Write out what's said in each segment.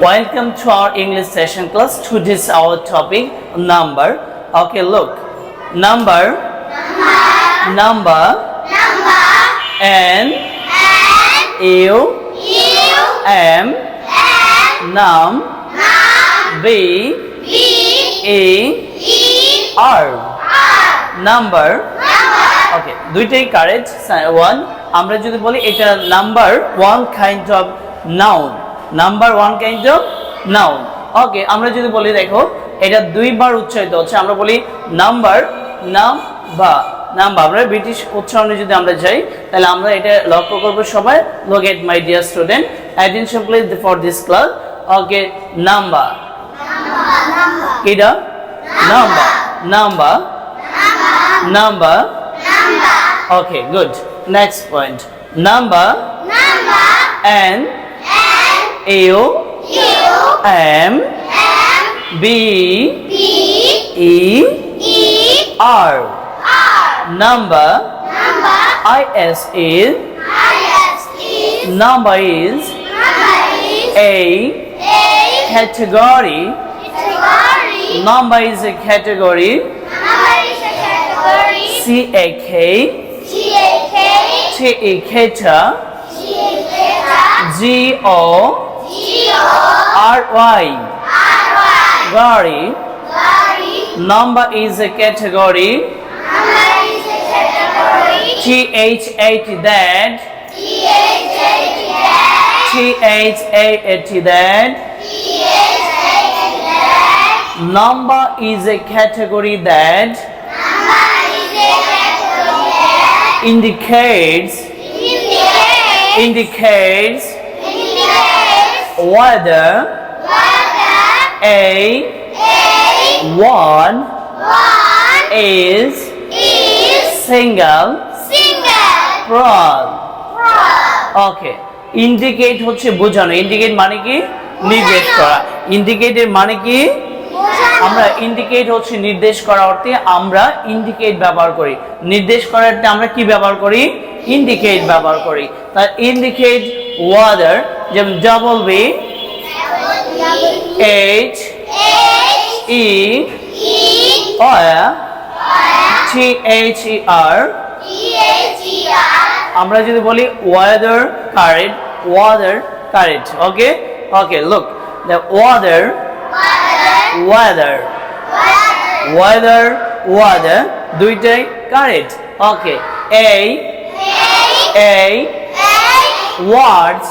Welcome to our English session class. Today's our topic number. Okay, look. Number. N U M num B E R number. Okay, দুইটাই correct. One আমরা যদি বলি এটা number one kind of noun. Number one kind of noun. Okay, আমরা যদি বলি দেখো এটা দুইবার উচ্চারিত হচ্ছে, আমরা বলি নাম্বার নাম্বার নাম্বার। আমরা ব্রিটিশ উচ্চারণে যদি আমরা যাই তাহলে আমরা এটা লক্ষ্য করবো সবাই। Look at my dear student, attention please for this class. Okay, number এটা number number number. Okay, good. Next point. Number N U M B E R. Number is number is a category. Number is a category. C-A-K T-E-K-T-A G-O-R-Y Gary. Number is a category. T-H-A-T that T-H-A-T that. Number is a category that indicates whether a one is single plural. Okay, indicate হচ্ছে বোঝানো। indicate মানে কি? নির্দেশ করা। indicate এর মানে কি? আমরা ইন্ডিকেট হচ্ছে নির্দেশ করা অর্থে আমরা ইন্ডিকেট ব্যবহার করি। নির্দেশ করার অর্থে আমরা কি ব্যবহার করি? ইন্ডিকেট ব্যবহার করি। তার ইন্ডিকেট ওয়াদার, যেমন double B H E T H E R. আমরা যদি বলি whether correct, whether correct. Okay okay, look the whether weather দুইটাই কারেক্ট। Okay, a words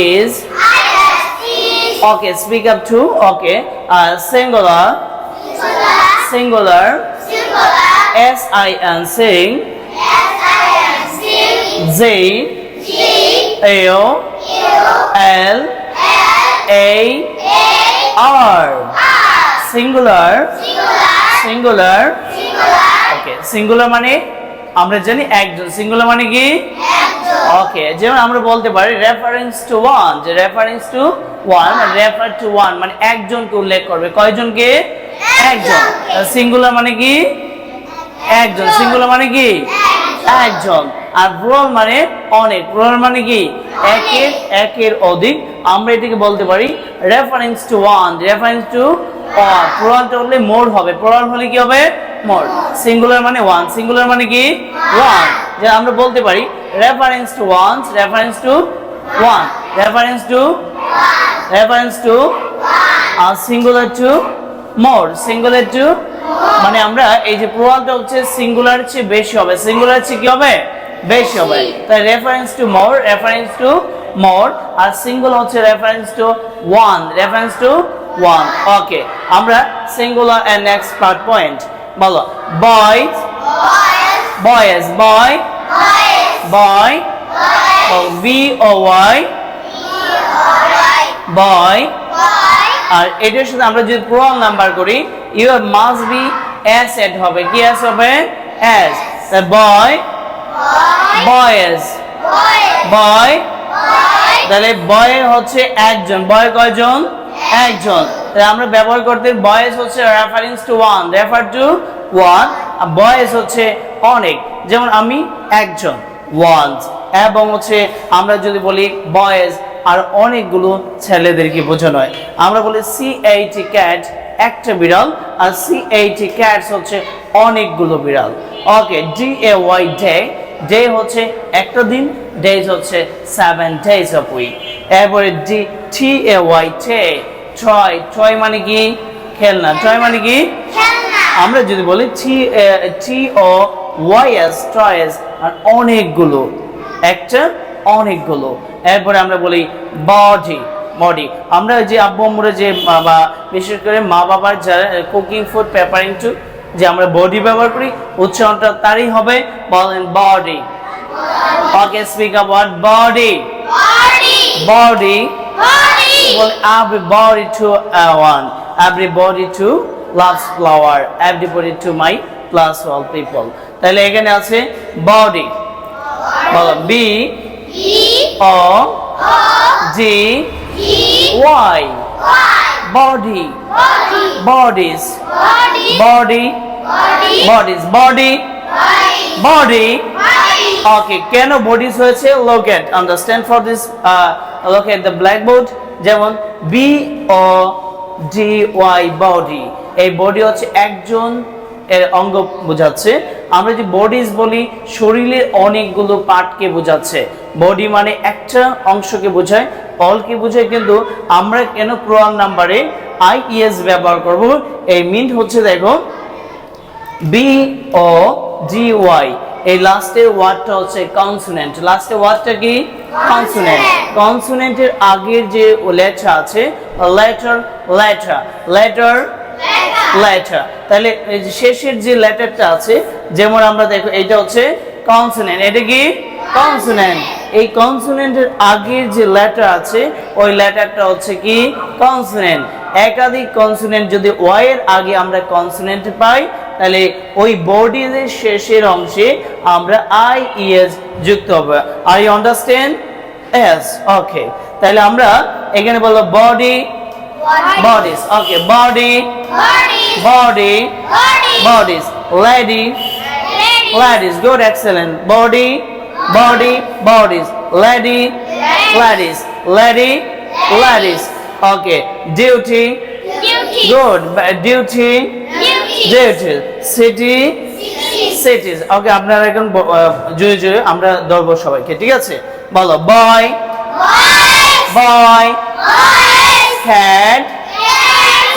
is okay, speak up to. Okay, singular S-I-N sing Z-A-L-A-R singular. Okay, singular মানে আমরা জানি একজন। singular মানে কি? ওকে, যেমন আমরা বলতে পারি reference to one, যে reference to one, refer to one মানে একজনকে উল্লেখ করবে। কয়জনকে? একজন। singular মানে কি? একজন। singular মানে কি? একজন। আর প্লুরাল মানে অনেক। প্লুরাল মানে কি? একের অধিক। আমরা এটাকে বলতে পারি reference to one, reference to one. প্লুরালটা হলে মোর হবে, প্লুরাল হলে কি হবে? মোর। সিঙ্গুলার মানে ওয়ান, সিঙ্গুলার মানে কি? ওয়ান। যে আমরা বলতে পারি reference to one, reference to one, reference to আর singular to more, singular to. মানে আমরা এই যে প্লুরালটা হচ্ছে সিঙ্গুলার চেয়ে বেশি হবে, সিঙ্গুলার চেয়ে কি হবে? বেশি হবে। তাই রেফারেন্স টু মোর আর সিঙ্গুলার হচ্ছে reference to one, reference to one. Okay, আমরা singular and next part point বলো। Boys boy B-O-Y boy. আর এটার সাথে আমরা যদি প্লুরাল নাম্বার করি you must be S add হবে। কি এস হবে? এস। Boy boys boy. তাহলে বয় হচ্ছে একজন। বয় কয়জন? একজন। তাহলে আমরা ব্যবহার করতে বয়েজ হচ্ছে reference to one, refer to one. আর বয়েজ হচ্ছে অনেক, যেমন আমি একজন, ওয়ান্স। এবং হচ্ছে আমরা যদি বলি বয়েজ আর অনেকগুলো ছেলেদেরকে বোঝানো হয়। আমরা বলি CAT ক্যাট একটা বিড়াল, আর CAT ক্যাটস হচ্ছে অনেকগুলো বিড়াল। ওকে, DAY ডে, ডে হচ্ছে একটা দিন, ডেজ হচ্ছে 7 days of week। এরপরে TAY টে, টয়, টয় মানে কি খেলনা, টয় মানে কি খেলনা। আমরা যদি বলি TOYS টয়েস, আর অনেকগুলো, একটা অনেকগুলো। এরপরে আমরা বলি বডি, বডি আমরা যে আব্বু আম্মুরা যে বা বিশেষ করে মা বাবার যারা কুকিং ফুড প্রিপারিং টু যে আমরা বডি ব্যবহার করি, উচ্চারণটা তারই হবে, বলেন body. Okay, speak about body, body, ball everybody to one, everybody to loves flower, everybody to my plus all people। তাহলে এখানে আছে বডি, বলো BODY, body, bodies, body, bodies, body, body। Okay, কেন bodies হয়েছে? Look at, understand for this, look at the blackboard, যেমন BODY body, এই body হচ্ছে একজন এর অঙ্গ বোঝাচ্ছে। আমরা যে বডিজ বলি শরীরের অনেকগুলো পার্টকে বোঝাচ্ছে, বডি মানে একটা অংশকে বোঝায়, অলকে বোঝায়। কিন্তু আমরা কেন প্রোনাউন নাম্বারে IES ব্যবহার করব? এই মিন হচ্ছে দেখো BODY, এই লাস্টের ওয়ার্ডটা হচ্ছে কনসোনেন্ট। লাস্টের ওয়ার্ডটা কি? কনসোনেন্ট। কনসোনেন্টের আগের যে লেটার আছে, লেটার, লেটার, লেটার, লেটার। তাহলে শেষের যে লেটারটা আছে, যেমন আমরা দেখো এটা হচ্ছে কনসোনেন্ট, এটা কি কনসোনেন্ট। এই কনসোনেন্টের আগের যে লেটার আছে ওই লেটারটা হচ্ছে কি কনসোনেন্ট। একাধিক কনসোনেন্ট যদি ওয়াই এর আগে আমরা কনসোনেন্ট পাই, তাহলে ওই বডির শেষের অংশে আমরা IES যুক্ত হবে। Are you understand? Yes, okay। তাহলে আমরা এখানে বলবো body, bodies, okay, body, body, bodies, lady, ladies, good, excellent, body, body, bodies, lady, ladies, lady, ladies, okay, duty, good, duty, duty, city, cities, okay। আপনারা এখন জুড়ে জুড়ে আমরা ধরবো সবাইকে, ঠিক আছে? বলো boy, boy, cat,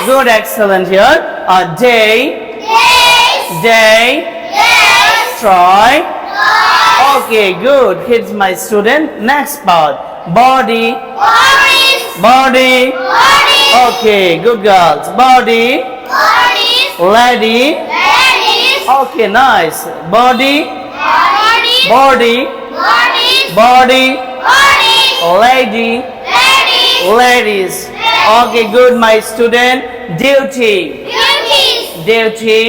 good, excellent here, day, day, try, okay, good, kids, my student. Next part, body, body, okay, good girls, body, lady, okay, nice, body, body, body, lady, ladies, okay, good, my student. Duty, duty,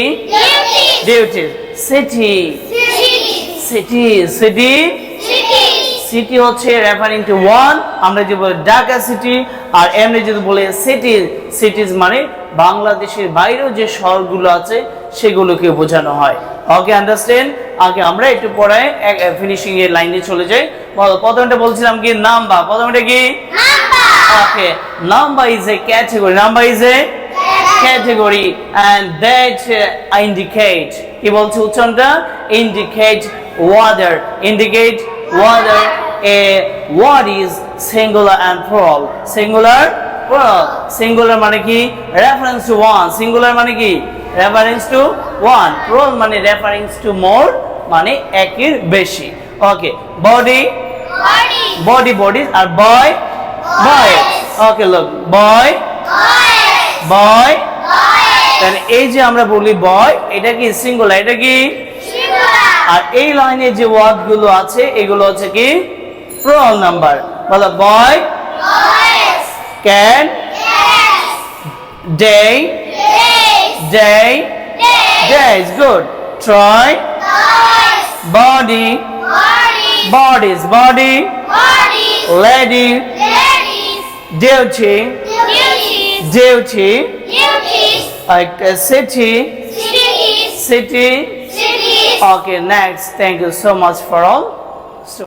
duty, city, city, city, city হচ্ছে referring two one. আমরা যদি বলি Dhaka city, আর এমনি যদি বলি city, সিটিজ মানে বাংলাদেশের বাইরেও যে শহরগুলো আছে সেগুলোকে বোঝানো হয়। ওকে, আন্ডারস্ট্যান্ড? আগে আমরা একটু পরে ফিনিশিং এর লাইনে চলে যাই। প্রথমটা বলছিলাম কি নাম্বার, প্রথমটা কি number. Okay, number is A category, number is a category and that indicate, কি বলছে উচ্চারণটা? indicate whether, indicate whether a word is singular and plural, singular, plural, singular মানে কি reference to one, singular মানে কি reference to one, plural মানে reference to more মানে একের বেশি। ওকে, body, body, bodies, আর boy, boys, ওকে, look, boy, boy, তাহলে এই যে আমরা বলি বয়, এটা কি সিঙ্গুলার, এটা কি সিঙ্গুলার। আর এই লাইনে যে ওয়ার্ড গুলো আছে এগুলো হচ্ছে কি প্লুরাল নাম্বার। বলো boy, boys, can, cats, day, day, days, good, try, toys, body, body, bodies, body, bodies, lady, ladies, duty, duties, duty, duties, city, cities, city, cities. Okay, next. Thank you so much for all.